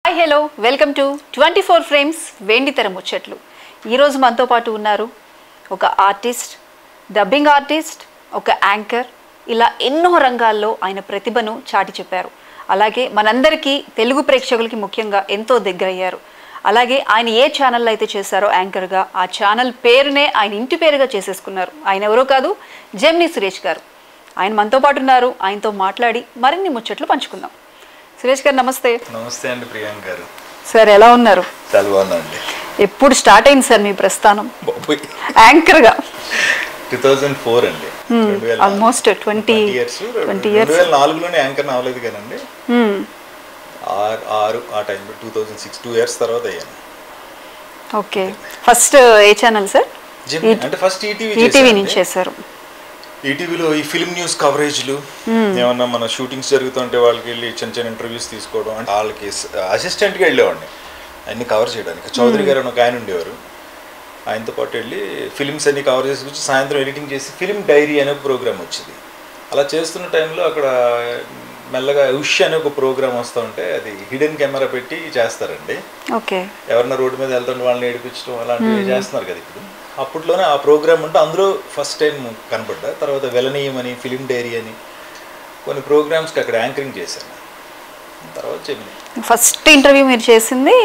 Hi hello welcome to 24 frames వెండితెర ముచ్చట్లు. ఈరోజు మనతో పాటు ఉన్నారు ఒక ఆర్టిస్ట్, డబ్బింగ్ ఆర్టిస్ట్, ఒక యాంకర్, ఇలా ఎన్నో రంగాల్లో ఆయన ప్రతిభను చాటి చెప్పారు. అలాగే మనందరికీ తెలుగు ప్రేక్షకులకి ముఖ్యంగా ఎంతో దగ్గరయ్యారు. అలాగే ఆయన ఏ ఛానల్లో అయితే చేశారో యాంకర్గా, ఆ ఛానల్ పేరునే ఆయన ఇంటి పేరుగా చేసేసుకున్నారు. ఆయన ఎవరో కాదు, జెమినీ సురేష్ గారు. ఆయన మనతో పాటు ఉన్నారు. ఆయనతో మాట్లాడి మరిన్ని ముచ్చట్లు పంచుకుందాం. సురేష్ గారు నమస్తే. నమస్తే అండి ప్రియాంక గారు. సార్ ఎలా ఉన్నారు? చాలా బాగున్నాండి. ఎప్పుడు స్టార్ట్ అయింది సార్ మీ ప్రస్థానం యాంకర్ గా? 2004 అండి. Almost 20 years. 2004లోనే యాంకర్ అవ్వలేదు కానండి, 6 ఆ టైంలో 2006 2 years తర్వాత అయ్యాను. ఓకే, ఫస్ట్ ఏ ఛానల్ సార్? అంటే ఫస్ట్ ఈటీవీ నుంచి చేశారు. ఈటీవీలో ఈ ఫిల్మ్ న్యూస్ కవరేజ్లు ఏమన్నా మన షూటింగ్స్ జరుగుతుంటే వాళ్ళకి వెళ్ళి చిన్న చిన్న ఇంటర్వ్యూస్ తీసుకోవడం, అంటే వాళ్ళకి అసిస్టెంట్గా వెళ్ళేవాడిని అన్ని కవర్ చేయడానికి. చౌదరి గారు అని ఒక ఆయన ఉండేవారు, ఆయనతో పాటు వెళ్ళి ఫిల్మ్స్ అన్ని కవర్ చేసి వచ్చి సాయంత్రం ఎడిటింగ్ చేసి ఫిల్మ్ డైరీ అనే ఒక ప్రోగ్రామ్ వచ్చింది. అలా చేస్తున్న టైంలో అక్కడ మెల్లగా ఉష్ అనే ఒక ప్రోగ్రామ్ వస్తూ ఉంటే అది హిడెన్ కెమెరా పెట్టి చేస్తారండి. ఓకే, ఎవరన్నా రోడ్డు మీద వెళ్తుంటే వాళ్ళని ఏడిపించడం అలాంటివి చేస్తున్నారు కదా ఇప్పుడు. అప్పట్లోనే ఆ ప్రోగ్రామ్ ఉంటే అందులో ఫస్ట్ టైం కనపడ్డా. తర్వాత వెలనీయం అని, ఫిలిం డైరీ అని కొన్ని ప్రోగ్రామ్స్కి అక్కడ యాంకరింగ్ చేశాను. తర్వాత జెమినీ. ఫస్ట్ ఇంటర్వ్యూ మీరు చేసింది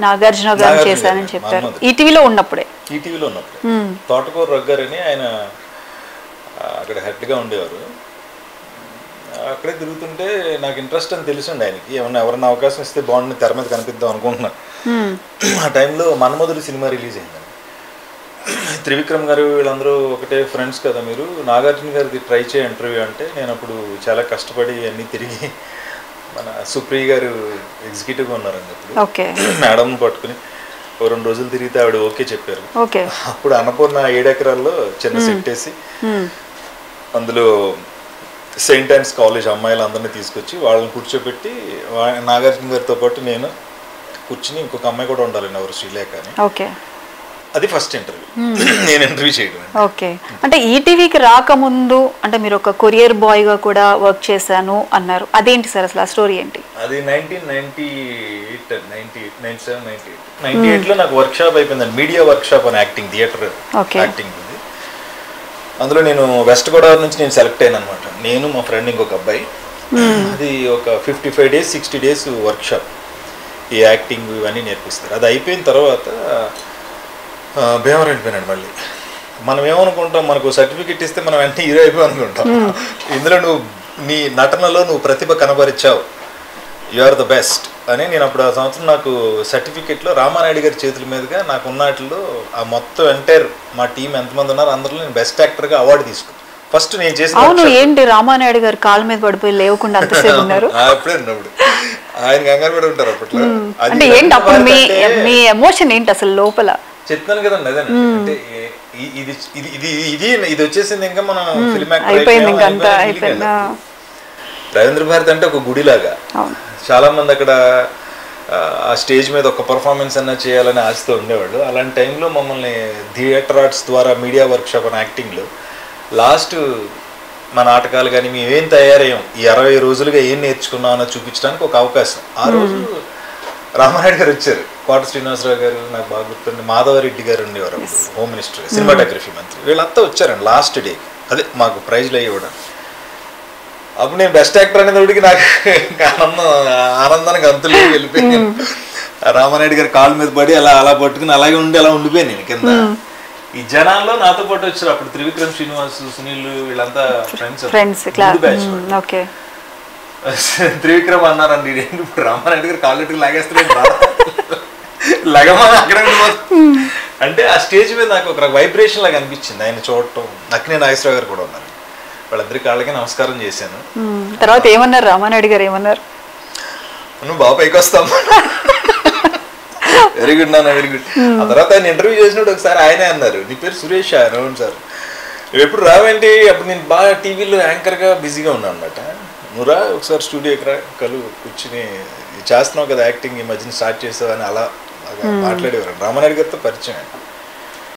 నాగార్జున గారు చేశానని చెప్పారు. ఈటీవీలో ఉన్నప్పుడే తోటకూర రగ్గారు అని ఆయన అక్కడ హెడ్గా ఉండేవారు. అక్కడే తిరుగుతుంటే నాకు ఇంట్రెస్ట్ అని తెలిసిండి ఆయనకి. ఎవరన్నా అవకాశం ఇస్తే బాగుండి తెర మీద కనిపిద్దాం అనుకుంటున్నా. ఆ టైంలో మన్మధుడు సినిమా రిలీజ్ అయింది. త్రివిక్రమ్ గారు వీళ్ళందరూ ఒకటే ఫ్రెండ్స్ కదా, మీరు నాగార్జున గారిది ట్రై చేయ ఇంటర్వ్యూ అంటే నేను అప్పుడు చాలా కష్టపడి అన్నీ తిరిగి, మన సుప్రియ గారు ఎగ్జిక్యూటివ్గా ఉన్నారండి అప్పుడు, మేడం పట్టుకుని 2 రోజులు తిరిగితే ఆవిడ ఓకే చెప్పారు. అప్పుడు అన్నపూర్ణ 7 ఎకరాల్లో చిన్న సెట్ వేసి అందులో సెయింట్ ఆన్స్ కాలేజ్ అమ్మాయిలు అందరినీ తీసుకొచ్చి వాళ్ళని కూర్చోబెట్టి నాగార్జున గారితో పాటు నేను కూర్చుని ఇంకొక అమ్మాయి కూడా ఉండాలండి, ఎవరు శ్రీలేఖ అని. అది ఫస్ట్ ఇంటర్వ్యూ, నేను ఇంటర్వ్యూ చేయడం. ఓకే, అంటే ఈటీవీకి రాకముందు అంటే మీరు ఒక కొరియర్ బాయ్గా కూడా వర్క్ చేశాను అన్నారు. అదేంటి సార్ అసలు ఆ స్టోరీ ఏంటి? అది 1998లో నాకు వర్క్ షాప్ అయిపోయిందండి, మీడియా వర్క్ షాప్ అని యాక్టింగ్, థియేటర్ యాక్టింగ్ ఉంది. అందులో నేను వెస్ట్ గోదావరి నుంచి నేను సెలెక్ట్ అయ్యాను అనమాట, నేను మా ఫ్రెండ్ ఇంకొక అబ్బాయి. అది ఒక 55 days 60 days వర్క్ షాప్, ఈ యాక్టింగ్ ఇవన్నీ నేర్పిస్తారు. అది అయిపోయిన తర్వాత భీమవరం వెళ్ళిపోయినాడు. మళ్ళీ మనం ఏమనుకుంటాం, మనకు సర్టిఫికెట్ ఇస్తే మనం వెంటనే హీరో అయిపోయి అనుకుంటాం. ఇందులో నువ్వు నీ నటనలో నువ్వు ప్రతిభ కనబరిచావు, యు ఆర్ ద బెస్ట్ అని. నేను అప్పుడు ఆ సంవత్సరం నాకు సర్టిఫికెట్లో రామానాయుడు గారి చేతుల మీదుగా నాకు ఉన్నట్లో ఆ మొత్తం ఎంటైర్ మా టీం ఎంతమంది ఉన్నారు అందరిలో నేను బెస్ట్ యాక్టర్గా అవార్డు తీసుకున్నాను. ఫస్ట్ నేను చేసిన. అవును, ఏంటి రామానాయుడు గారు కాళ్ళ మీద పడిపోయి లేవకుండా అంతసేపు ఉన్నారు? అప్పుడే ఉన్నప్పుడు ఆయన కంగారు కూడా ఉంటారు అప్పట్లో. అంటే ఏంటి అప్పుడు మీ ఎమోషన్ ఏంటి అసలు లోపల? చెప్తాను కదండి, అదే అంటే ఇది ఇది ఇది ఇది ఇది వచ్చేసింది. ఇంకా మనం ఫిల్మ్ రవీంద్ర భారతి అంటే ఒక గుడిలాగా చాలా మంది అక్కడ ఆ స్టేజ్ మీద ఒక పర్ఫార్మెన్స్ అన్నా చేయాలని ఆశతో ఉండేవాళ్ళు. అలాంటి టైంలో మమ్మల్ని థియేటర్ ఆర్ట్స్ ద్వారా మీడియా వర్క్షాప్ అని యాక్టింగ్లో లాస్ట్ మా నాటకాలు కానీ మేము ఏం తయారయ్యాం, ఈ 60 రోజులుగా ఏం నేర్చుకున్నాం అన్నది చూపించడానికి ఒక అవకాశం. ఆ రోజు రామానాయుడు గారు వచ్చారు, కోట శ్రీనివాసరావు గారు, నాకు బాగా గుర్తుంది, మాధవరెడ్డి గారు ఉండేవారు హోమ్ మినిస్టర్, సినిమాటోగ్రఫీ మంత్రి, వీళ్ళంతా వచ్చారండి లాస్ట్ డే. అదే మాకు ప్రైజ్లు అయ్యేవాడు. అప్పుడు నేను బెస్ట్ యాక్టర్ అనేటప్పటికి నాకు ఆనందానికి అంతులు వెళ్ళిపోయాను. రామానాయుడు గారు కాళ్ళ మీద పడి అలా అలా పట్టుకుని అలాగే ఉండి అలా ఉండిపోయాను నేను కింద. ఈ జనాల్లో నాతో పాటు వచ్చారు అప్పుడు త్రివిక్రమ్, శ్రీనివాస్, సునీల్, వీళ్ళంతా ఫ్రెండ్స్ బ్యాచ్. త్రివిక్రమ్ అన్నారండి, ఇప్పుడు రామానాయుడు గారు కాళ్ళెట్టుకు లాగేస్తున్నాడు, లగమా అక్కడ అంటే ఆ స్టేజ్ మీద నాకు ఒక వైబ్రేషన్ లాగా అనిపించింది ఆయన చూడటం. నక్కినే నాగేశ్వరరావు గారు కూడా ఉన్నారు, వాళ్ళిద్దరి కాళ్ళకి నమస్కారం చేశాను. తర్వాత ఏమన్నారు రామానాయుడు గారు? ఏమన్నారు? నువ్వు బాగా పైకి వస్తావు, వెరీ గుడ్ నాన్న, వెరీ గుడ్. ఆ తర్వాత ఆయన ఇంటర్వ్యూ చేసినప్పుడు ఒకసారి ఆయనే అన్నారు, నీ పేరు సురేష్? అవును సార్. నువ్వు ఎప్పుడు రావేంటి? అప్పుడు నేను బాగా టీవీలో యాంకర్గా బిజీగా ఉన్నాను అనమాట. నువ్వు రా ఒకసారి స్టూడియోకి రా, కూర్చుని చేస్తున్నావు కదా యాక్టింగ్, ఈ మధ్యన స్టార్ట్ చేసావు అని అలా మాట్లాడేవారు. రామానాయుడు గారితో పరిచయం.